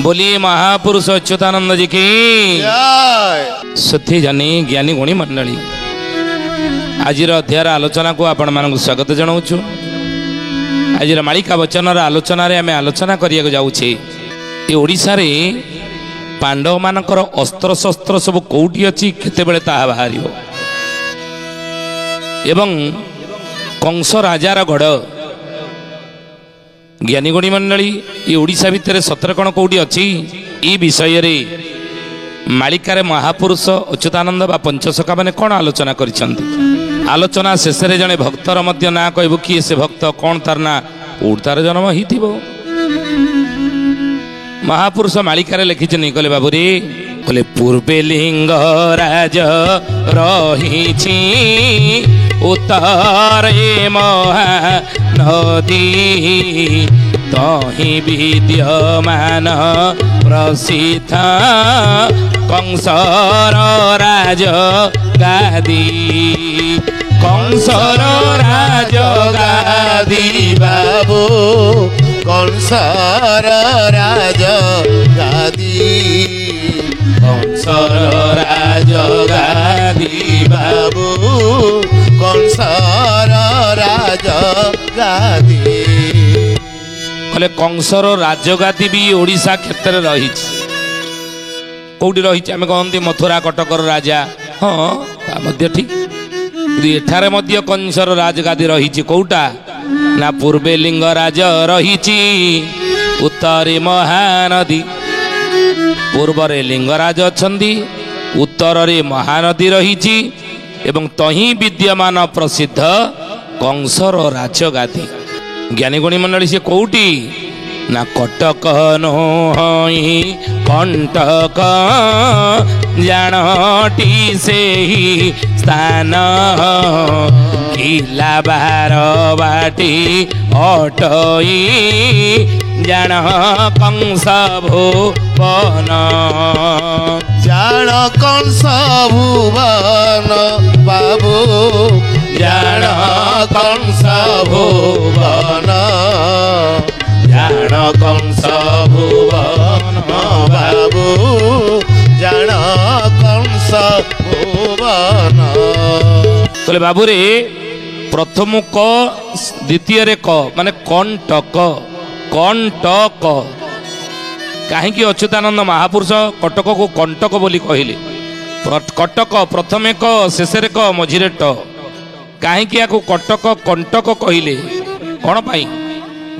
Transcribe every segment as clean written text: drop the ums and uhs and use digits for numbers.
बोलिए महापुरुष अच्युतानंद जी की सथी जानी ज्ञानी गुणी मंडली आज अध्याय आलोचना को आपण मानक स्वागत जनाऊँ। आज मालिका वचन आलोचन आम आलोचना करने जाऊे ओडिशा रे पांडव मानकर अस्त्र शस्त्र सब कौटी अच्छी केतेबेले ताहा बाहर एवं कंस राजार गढ़ ज्ञानी गुणी मंडली ये ओडिशा भितर सतर कौन कौटी अच्छी ये विषय रे मालिकार महापुरुष अच्युतानंद बा पंचसखा मैंने कौन आलोचना करिसंती। आलोचना शेष रे जने भक्तर मध्य ना कहबो कि से भक्त कौन तार ना तार जन्म ही महापुरुष मालिकार लिखिछन कहले बाबू रे कहले पूर्वे लिंग राज रहिछि उत्तरे महानदी तहि विद्यमान प्रसिद्ध कंसर राज गादी कंसर राज गादी बाबू कंसर राज गादी कंसर राज गादी बाबू कंसर राज गादी कहले कंसर राजगादी भी ओडिशा क्षेत्र में रही कौटी रही आम कहते मथुरा कटकर राजा हाँ ता ठीक एठारे मध्य कंसर राजगादी रही कौटा ना पूर्वे लिंगराज रही उत्तरे महानदी पूर्वरे लिंगराज अच्छी उत्तर रे महानदी रही एवं तही विद्यमान प्रसिद्ध कंसर राजगादी ज्ञानी गुणी मंडली से कौटी ना कटक नोई कंटक जानटी से ही स्थान किला बार बाटी अटई जान कंस भुवन जान कंस भुवन बाबू जान कंस भुवन जान कंस भुवन बाबू जान कंस भुवन कहले बाबू रे प्रथम क द्वितीय रे क माने कंटक कंटक कहीं अच्युतानंद महापुरुष कटक को कंटक बोली कहले कटक प्रथमे क शेष क मझिरे ट कहीं कटक कंटक कहले कौन पाई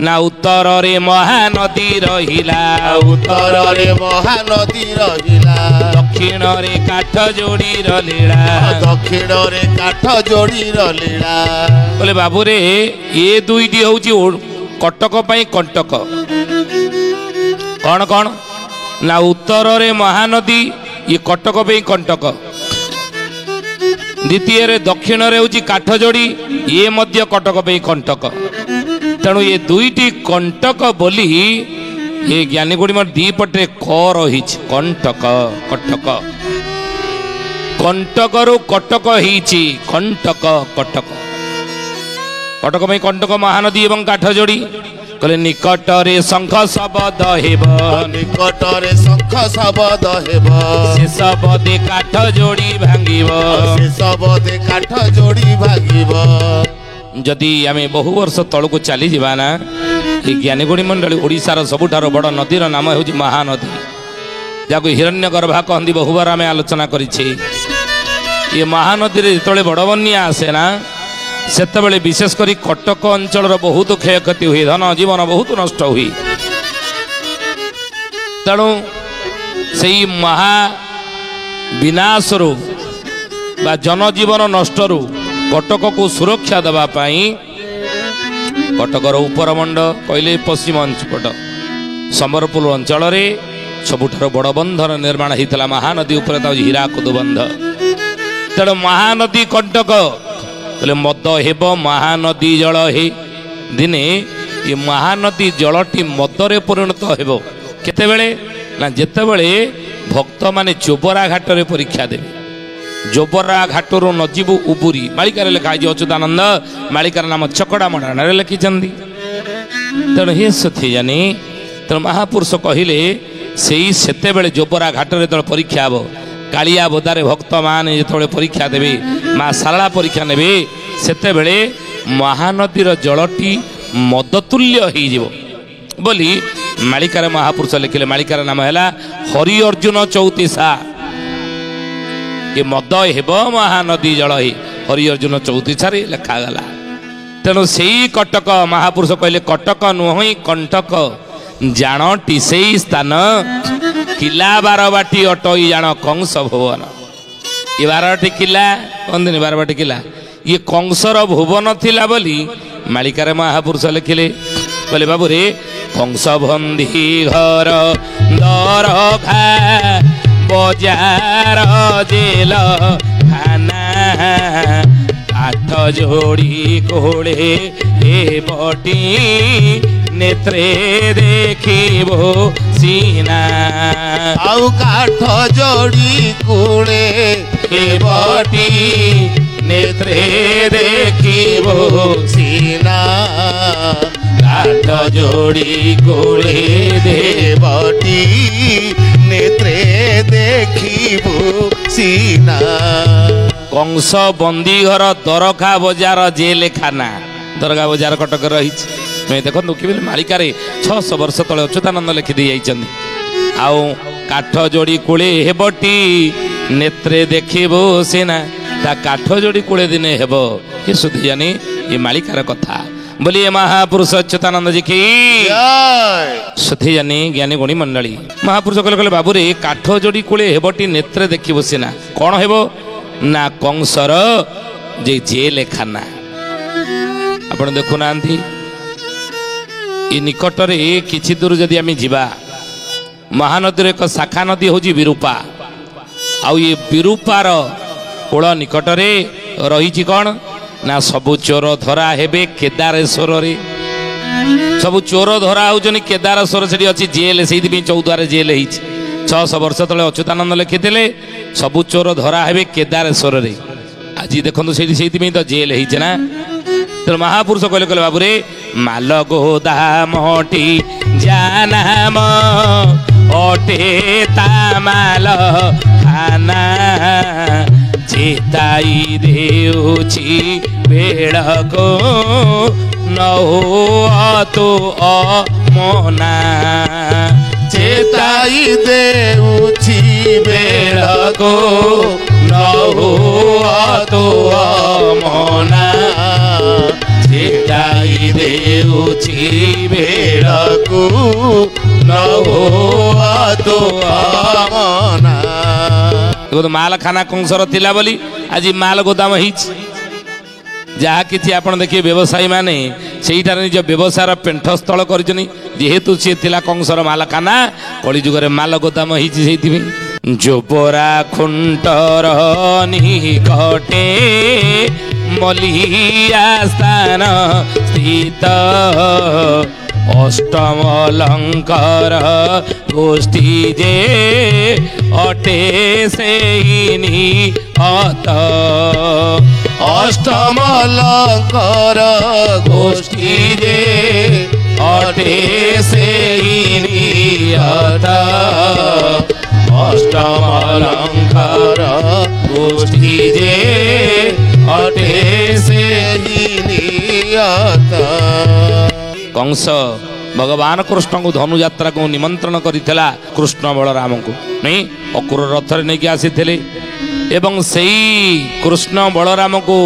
ना उत्तर रे महानदी रहिला उत्तर रे महानदी रहिला दक्षिण रे काठ जोड़ी रलीला दक्षिण रे काठ जोड़ी रलीला बोले बाबू रे ये दुईटी हूँ कटक पाई कंटक कौन कौन ना उत्तर रे महानदी ये कटक पाई कंटक द्वितीय रे दक्षिण रे हूँ काठ जोड़ी ये मध्य कटक पाई कंटक तेणु ये दुईटी कंटक बोली ये ज्ञानी गुड़ी में दीपटे क रही कंटक कटक कंटक रु कटक ही कंटक कटक कटक में कंटक महानदी एवं काठ जोड़ी कहले निकट रे शंख शब्द हेब निकट रे शंख शब्द हेब शेष बदे काठ जोड़ी भांगिब शेष बदे काठ जोड़ी भांगिब जदि आम बहु वर्ष तलू चली जावा ना ये ज्ञानी गुणी मंडली ओडिशार सबुठार बड़ नदीर नाम हूँ महानदी जहाँ हिरण्य गर्भा कहती बहुबार आम आलोचना करिछे। ये महानदी रे जिते बड़ बन्या आसे ना सेतबेले विशेषकर कटक अंचल बहुत क्षयक्षति हुए धन जीवन बहुत नष्ट हुए तेणु से महा विनाशरू बा जनजीवन नष्टरू कटक को सुरक्षा देवा कटकर उपरमंड कहले पश्चिम अंचपट संबरपुर अंचल सबुठार बड़ बंधर निर्माण होता महानदी उपर हीराकुद बंध तेणु महानदी कंटक बोले मद हेब महानदी जल हे दिने ये महानदी जलटी मदरे परिणत हेब केतेबेले ना जेतेबेले भक्त माने चोबरा घाट रे परीक्षा देवे जोबरा घाटरू नजीबू उबुरी मालिकार लिखा अच्युतानंद मालिकार नाम चकड़ा मडाण लिखिं तेणु हे सथी जानी तेणु महापुरुष कहले ସେଇ ସେତେବେଳେ ଜୋବରା ଘାଟରେ ଯେତେବେଳେ ପରୀକ୍ଷା ହେବ, କାଳିଆ ବୋଦାରେ ଭକ୍ତମାନେ ଯେତେବେଳେ ପରୀକ୍ଷା ଦେବେ, ମା ଶାରଳା ପରୀକ୍ଷା ନେବେ, ସେତେବେଳେ ମହାନଦୀର ଜଳଟି ମଦତୁଲ୍ୟ ହେଇଯିବ ବୋଲି ମାଳିକାରେ ମହାପୁରୁଷ ଲେଖିଲେ। ମାଳିକାର ନାମ ହେଲା ହରି ଅର୍ଜୁନ ଚୌତିସା। ଏ ମଦ ହେବ ମହାନଦୀ ଜଳ ହି ହରି ଅର୍ଜୁନ ଚୌତିସାରେ ଲେଖାଗଲା। ତେଣୁ ସେଇ କଟକ ମହାପୁରୁଷ କହିଲେ କଟକ ନୁହଁ କଣ୍ଟକ, ଜାଣଟି ସେଇ ସ୍ଥାନ, କିଲା ବାରବାଟୀ ଅଟଇ ଜାଣ କଂସ ଭୁବନ। ଏ ବାରବାଟୀ କିଲା କହନ୍ତିନି, ବାରବାଟୀ କିଲା ଇଏ କଂସର ଭୁବନ ଥିଲା ବୋଲି ମାଳିକାରେ ମହାପୁରୁଷ ଲେଖିଲେ। କହିଲେ ବାବୁରେ କଂସ ବନ୍ଦୀ ଘର ଦରଘା ବଜାର ଜେଲ ଖାନା, କାଠ ଯୋଡ଼ି କୋଳେ ଏ ବଟି ନେତ୍ରେ ଦେଖିବ ସିନା। ଆଉ କାଠ ଯୋଡ଼ି କୋଳେ ଏ ବଟି ନେତ୍ରେ ଦେଖିବ ସିନା। କାଠ ଯୋଡ଼ି କୋଳେ ଦେବଟି ନେତ୍ରେ ଦେଖିବୁ ସିନା। କଂସ ବନ୍ଦୀ ଘର ଦରଘା ବଜାର ଜେଲ ଖାନା। ଦରଘା ବଜାର କଟକ ରହିଛି। ଦେଖନ୍ତୁ କେମିତି ମାଳିକାରେ 600 ବର୍ଷ ତଳେ ଅଚ୍ୟୁତାନନ୍ଦ ଲେଖିଦେଇ ଯାଇଛନ୍ତି। ଆଉ କାଠ ଯୋଡ଼ି କୂଳେ ହେବଟି ନେତ୍ରେ ଦେଖିବ ସିନା, ତା କାଠ ଯୋଡ଼ି କୂଳେ ଦିନେ ହେବ। ଏ ସୁଧି ଜାନି ଏ ମାଳିକାର କଥା बोलिए महापुरुष अच्युतानंद जी की सुधी जानी ज्ञानी गुणी मंडली। महापुरुष कहले कहले बाबू रे काठ जोड़ी कूले हेबटी नेत्रे देखिब सिना कौन हेब ना कंसर जे जेल खाना। आपण देखुना ये निकटरे किछि दूर जदि आम जीवा महानदी एक शाखा नदी हूँ विरूपा। आउ ये विरूपार कूल निकटरे रही कौन ना सबु चोर धरा हेबे केदारेश्वर रे। सबु चोर धरा होउछनी केदारेश्वर सेठी अछि जेल, सेहि चौद्वार जेल होई 600 वर्ष तले अच्युतानंद लिखिथिले सबु चोर धरा हेबे केदारेश्वर रे। आज देखंतु सेहि तो जेल होई ना। तो महापुरुष कहले कहले बाबू रे माल गोदामटी जानाम ओटे तामाल खाना चेताई देउछि बेड़को नौ तो अमना। चेताई देउछि बेड़को नौ तो अमना। चेताई देउछि बेड़को नौ तो अमना। देखो माल खाना कंसर थिला बोली आज माल गोदाम होइछि। जहाँ किसी आप देखिए व्यवसायी माने सेठार निज व्यवसायर पेंठस्थल करछनी जेहेतु सी थिला कंसर माल खाना कलिजुगरे माल गोदाम होइछि। सेहि जोबरा खुंटर निकटे मलिया स्थान स्थित अष्टम अलंकार गोष्ठी जे अटे से निहत। अष्टम अलंकार गोष्ठी जे अटे से निहत। अष्टम अलंकार गोष्ठी जे अटे से निहत। कंस भगवान कृष्ण को धनु यात्रा को निमंत्रण करिथिला कृष्ण बलराम को नहीं अकुर रथ रे नेकी आसीथिले एवं सेई कृष्ण बलराम को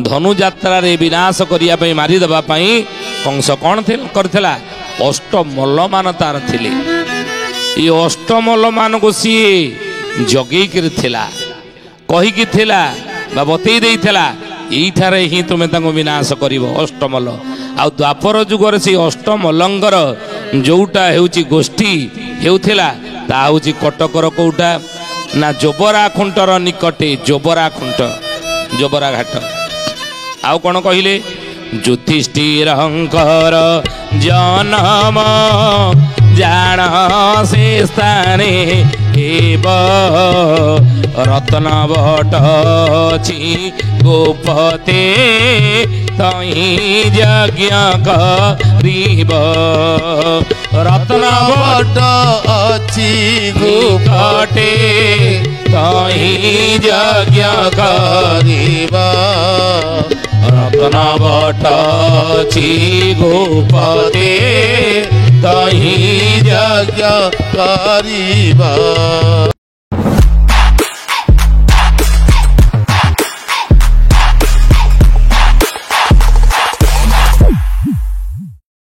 धनु यात्रा रे विनाश करिया पई मारी दबा पई कंस कोन करथिला अष्टमल्ल मान तार थिले। ये अष्टमल्ल मान को सी जगई करथिला कहि कि थिला बा बतई देइथिला एठारे ही तुमे तांको विनाश करिवो अष्टमल्ल। आ द्वापर जुगर से अष्टमल्लंगर जोटा हेउची गोष्ठी हेउथिला ता हेउची कटकर कोउटा ना जोबरा खुंटर निकटे जोबरा खुंट जोबरा घाट। आउ कोन कहिले युधिष्ठिरंकर जनम जान से स्थाने हेब रत्न बट छी गोपते तही यज्ञ करिब। रत्न बट ଅଛି ଗୁପଟେ ତହିଁ ଯଜ୍ଞ କରିବା ରତ୍ନ ବଟ ଅଛି ଗୁପଟେ ତହିଁ ଯଜ୍ଞ କରିବା।